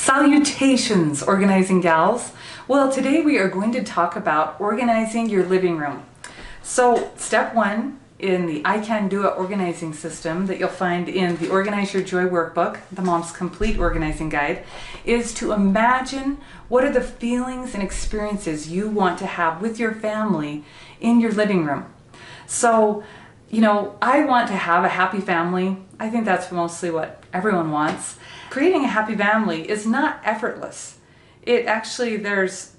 Salutations, organizing gals. Well, today we are going to talk about organizing your living room. So step one in the I Can Do It organizing system that you'll find in the Organize Your Joy workbook, the Mom's Complete Organizing Guide, is to imagine what are the feelings and experiences you want to have with your family in your living room. So, you know, I want to have a happy family. I think that's mostly what everyone wants. Creating a happy family is not effortless. It actually, there's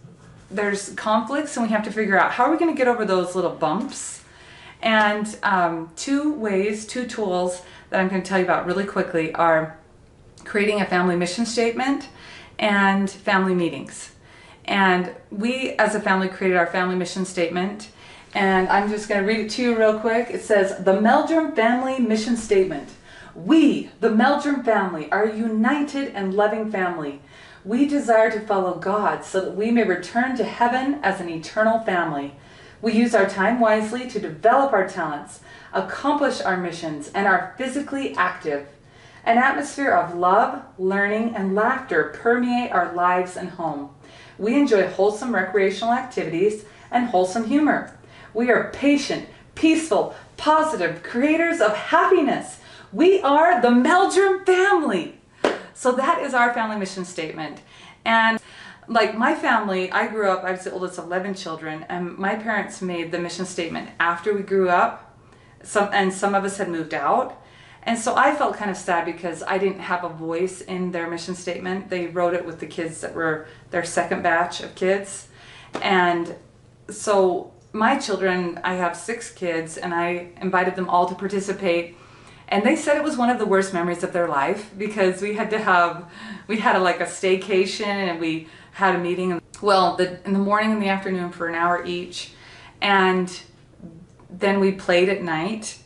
conflicts, and we have to figure out how are we going to get over those little bumps. And two tools that I'm going to tell you about really quickly are creating a family mission statement and family meetings. And we as a family created our family mission statement, and I'm just going to read it to you real quick. It says, the Meldrum Family Mission Statement. We, the Meldrum family, are a united and loving family. We desire to follow God so that we may return to heaven as an eternal family. We use our time wisely to develop our talents, accomplish our missions, and are physically active. An atmosphere of love, learning, and laughter permeate our lives and home. We enjoy wholesome recreational activities and wholesome humor. We are patient, peaceful, positive, creators of happiness. We are the Meldrum family. So that is our family mission statement. And like my family, I grew up, I was the oldest of 11 children, and my parents made the mission statement after we grew up, and some of us had moved out. And so I felt kind of sad because I didn't have a voice in their mission statement. They wrote it with the kids that were their second batch of kids. And so my children, I have 6 kids, and I invited them all to participate. And they said it was one of the worst memories of their life because we had like a staycation, and we had a meeting, well, in the morning and the afternoon for an hour each. And then we played at night,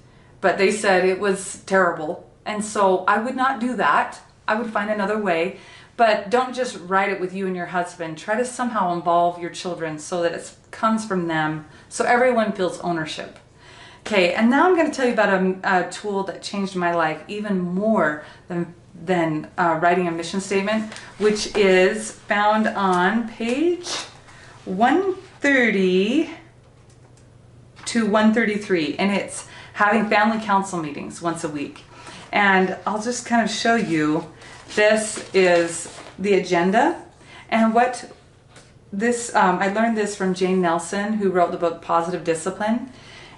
but they said it was terrible. And so I would not do that. I would find another way, but don't just write it with you and your husband. Try to somehow involve your children so that it comes from them, so everyone feels ownership. Okay, and now I'm going to tell you about a tool that changed my life even more than writing a mission statement, which is found on page 130 to 133, and it's having family council meetings once a week. And I'll just kind of show you, this is the agenda, and what this, I learned this from Jane Nelson, who wrote the book Positive Discipline.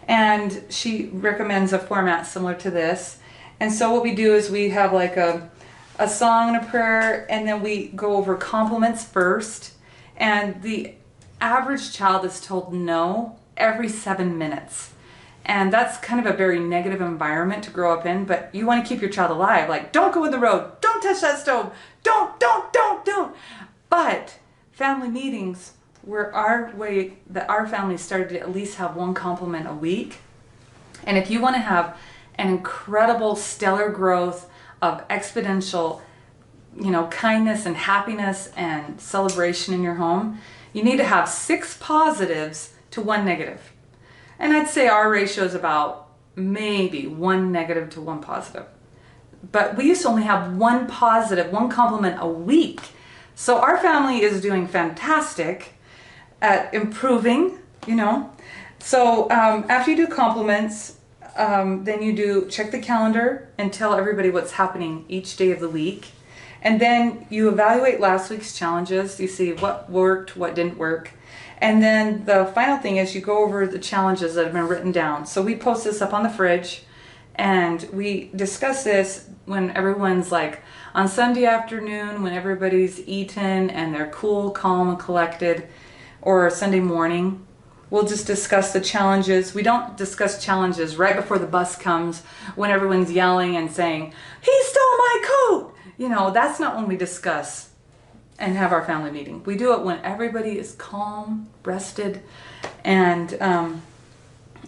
And she recommends a format similar to this. And so what we do is we have like a song and a prayer, and then we go over compliments first. And the average child is told no every 7 minutes. And that's kind of a very negative environment to grow up in, but you want to keep your child alive. Like, don't go in the road, don't touch that stove, don't. But family meetings were our way that our family started to at least have one compliment a week. And if you want to have an incredible stellar growth of exponential, kindness and happiness and celebration in your home, you need to have 6 positives to 1 negative. And I'd say our ratio is about maybe 1 negative to 1 positive. But we used to only have 1 positive, 1 compliment a week. So our family is doing fantastic at improving, So after you do compliments, then you do check the calendar and tell everybody what's happening each day of the week. And then you evaluate last week's challenges. You see what worked, what didn't work. And then the final thing is you go over the challenges that have been written down. So we post this up on the fridge, and we discuss this when everyone's like on Sunday afternoon, when everybody's eaten and they're cool, calm, and collected. Or Sunday morning, we'll just discuss the challenges. We don't discuss challenges right before the bus comes when everyone's yelling and saying, he stole my coat! That's not when we discuss and have our family meeting. We do it when everybody is calm, rested, and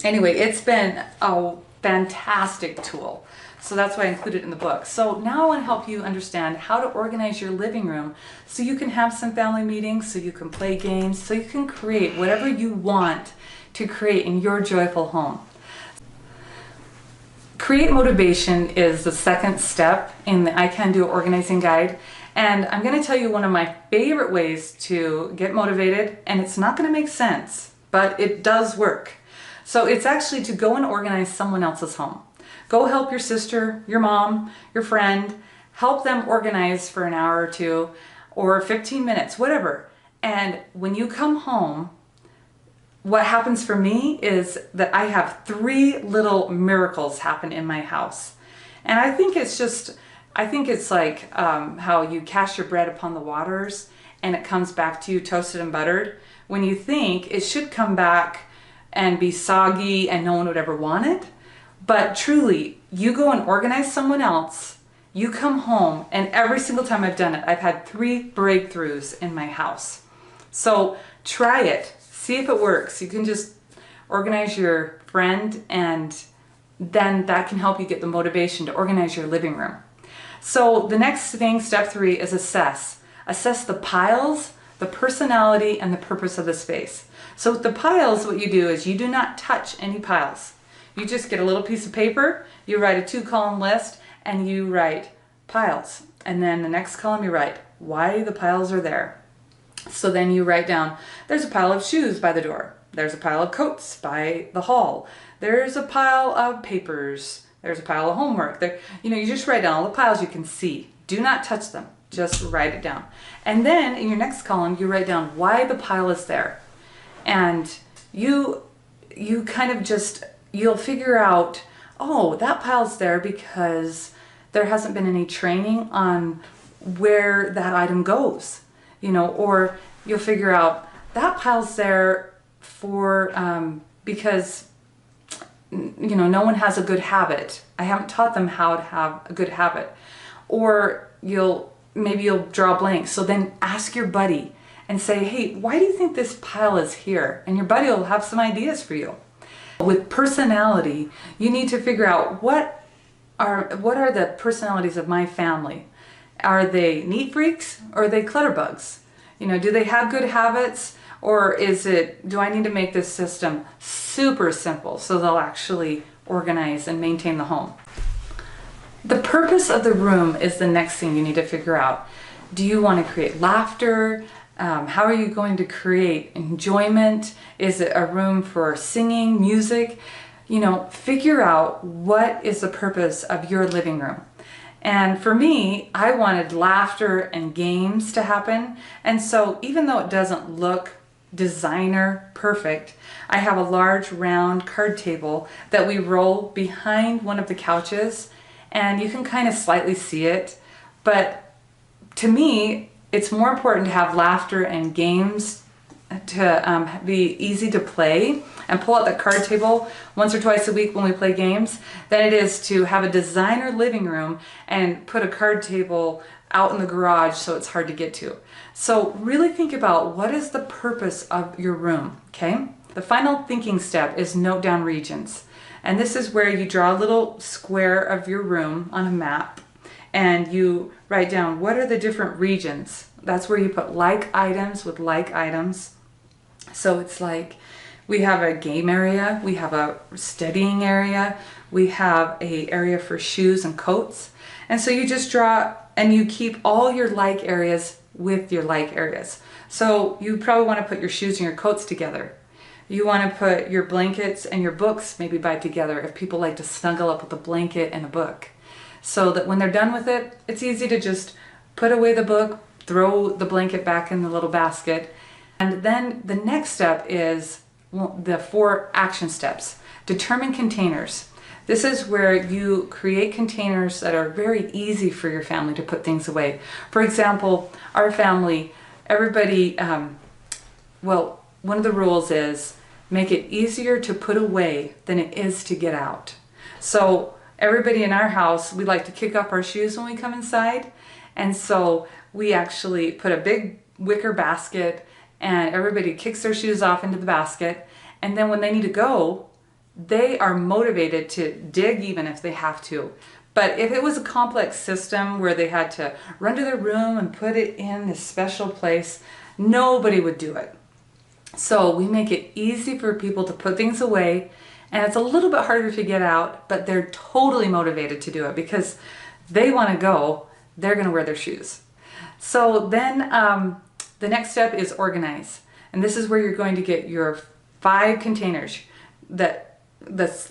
anyway, it's been a fantastic tool. So that's why I included it in the book. So now I want to help you understand how to organize your living room so you can have some family meetings, so you can play games, so you can create whatever you want to create in your joyful home. Create motivation is the second step in the I Can Do It organizing guide. And I'm going to tell you one of my favorite ways to get motivated, and it's not going to make sense, but it does work. So it's actually to go and organize someone else's home. Go help your sister, your mom, your friend, help them organize for an hour or two, or 15 minutes, whatever. And when you come home, what happens for me is that I have 3 little miracles happen in my house. And I think it's like how you cast your bread upon the waters and it comes back to you toasted and buttered. When you think it should come back and be soggy and no one would ever want it. But truly, you go and organize someone else, you come home, and every single time I've done it, I've had 3 breakthroughs in my house. So try it. See if it works. You can just organize your friend and then that can help you get the motivation to organize your living room. So the next thing, step 3, is assess. Assess the piles, the personality, and the purpose of the space. So with the piles, what you do is you do not touch any piles. You just get a little piece of paper, you write a 2-column list, and you write piles. And then the next column you write why the piles are there. So then you write down, there's a pile of shoes by the door. There's a pile of coats by the hall. There's a pile of papers. There's a pile of homework. There, you just write down all the piles you can see. Do not touch them. Just write it down. And then in your next column, you write down why the pile is there. And you kind of just, you'll figure out, oh, that pile's there because there hasn't been any training on where that item goes. Or you'll figure out that pile's there for because no one has a good habit. I haven't taught them how to have a good habit. Or maybe you'll draw blanks. So then ask your buddy and say, hey, why do you think this pile is here? And your buddy will have some ideas for you. With personality, you need to figure out what are the personalities of my family. Are they neat freaks or are they clutter bugs? Do they have good habits, or do I need to make this system super simple so they'll actually organize and maintain the home? The purpose of the room is the next thing you need to figure out. Do you want to create laughter? How are you going to create enjoyment? Is it a room for singing, music? Figure out what is the purpose of your living room. And for me, I wanted laughter and games to happen. And so even though it doesn't look designer perfect, I have a large round card table that we roll behind one of the couches, and you can kind of slightly see it. But to me, it's more important to have laughter and games to be easy to play and pull out that card table once or twice a week when we play games than it is to have a designer living room and put a card table out in the garage so it's hard to get to. So really think about what is the purpose of your room, okay? The final thinking step is note down regions. And this is where you draw a little square of your room on a map and you write down what are the different regions. That's where you put like items with like items. So it's like we have a game area, we have a studying area, we have an area for shoes and coats. And so you just draw and you keep all your like areas with your like areas. So you probably want to put your shoes and your coats together. You want to put your blankets and your books maybe by together if people like to snuggle up with a blanket and a book. So that when they're done with it, it's easy to just put away the book, throw the blanket back in the little basket. And then the next step is the 4 action steps. Determine containers. This is where you create containers that are very easy for your family to put things away. For example, our family, everybody, one of the rules is make it easier to put away than it is to get out. So everybody in our house, we like to kick off our shoes when we come inside. And so we actually put a big wicker basket and everybody kicks their shoes off into the basket. And then when they need to go, they are motivated to dig even if they have to. But if it was a complex system where they had to run to their room and put it in this special place, nobody would do it. So we make it easy for people to put things away And it's a little bit harder to get out, but they're totally motivated to do it because they want to go, they're going to wear their shoes. So then the next step is organize. And this is where you're going to get your 5 containers, the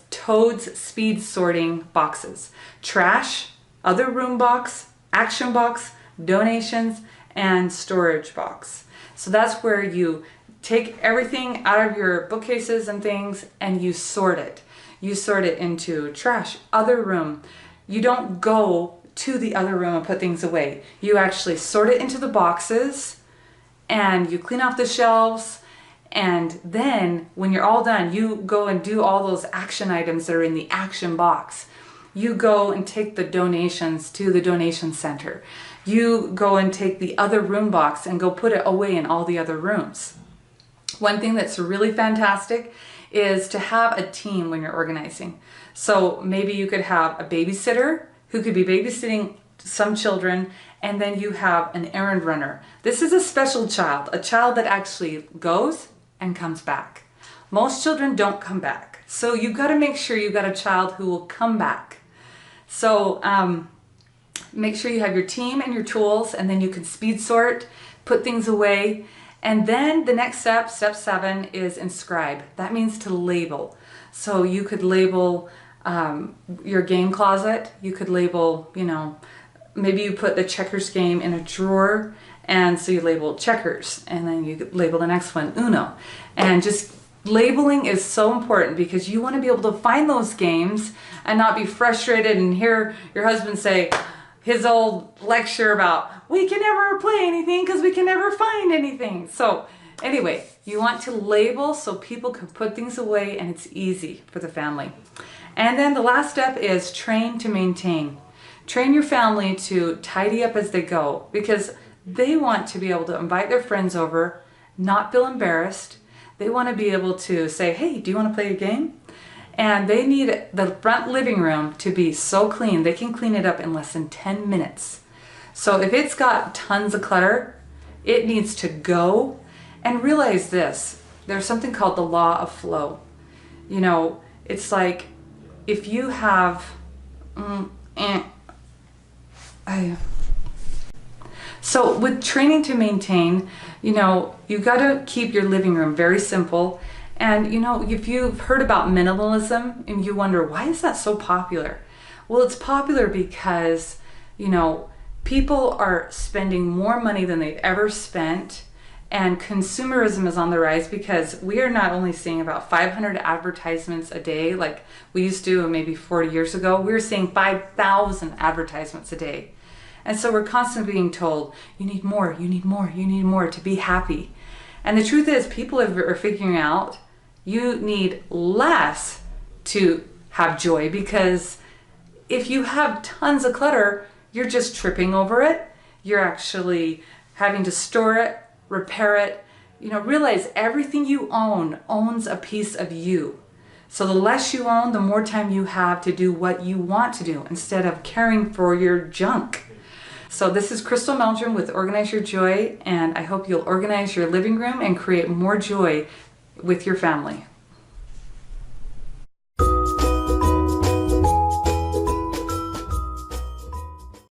T.O.A.D.S speed sorting boxes: trash, other room box, action box, donations, and storage box. So that's where you take everything out of your bookcases and things and you sort it. You sort it into trash, other room. You don't go to the other room and put things away. You actually sort it into the boxes and you clean off the shelves. And then when you're all done, you go and do all those action items that are in the action box. You go and take the donations to the donation center. You go and take the other room box and go put it away in all the other rooms. One thing that's really fantastic is to have a team when you're organizing. So maybe you could have a babysitter who could be babysitting some children, and then you have an errand runner. This is a special child, a child that actually goes and comes back. Most children don't come back. So you've got to make sure you've got a child who will come back. So make sure you have your team and your tools, and then you can speed sort, put things away. And then the next step, step 7, is inscribe. That means to label. So you could label your game closet. You could label, maybe you put the checkers game in a drawer, and so you label checkers, and then you label the next one Uno. And just labeling is so important because you want to be able to find those games and not be frustrated and hear your husband say his old lecture about we can never play anything because we can never find anything. So anyway, you want to label so people can put things away and it's easy for the family. And then the last step is train to maintain. Train your family to tidy up as they go because they want to be able to invite their friends over, not feel embarrassed. They want to be able to say, hey, do you want to play a game? And they need the front living room to be so clean, they can clean it up in less than 10 minutes. So if it's got tons of clutter, it needs to go. And realize this, there's something called the law of flow. It's like if you have, So with training to maintain, you got to keep your living room very simple. And if you've heard about minimalism and you wonder, why is that so popular? Well, it's popular because, people are spending more money than they've ever spent, and consumerism is on the rise because we are not only seeing about 500 advertisements a day like we used to maybe 40 years ago, we're seeing 5,000 advertisements a day. And so we're constantly being told, you need more, you need more, you need more to be happy. And the truth is, people are figuring out you need less to have joy, because if you have tons of clutter, you're just tripping over it. You're actually having to store it, repair it. Realize everything you own owns a piece of you. So the less you own, the more time you have to do what you want to do instead of caring for your junk. So this is Crystal Meldrum with Organize Your Joy, and I hope you'll organize your living room and create more joy with your family.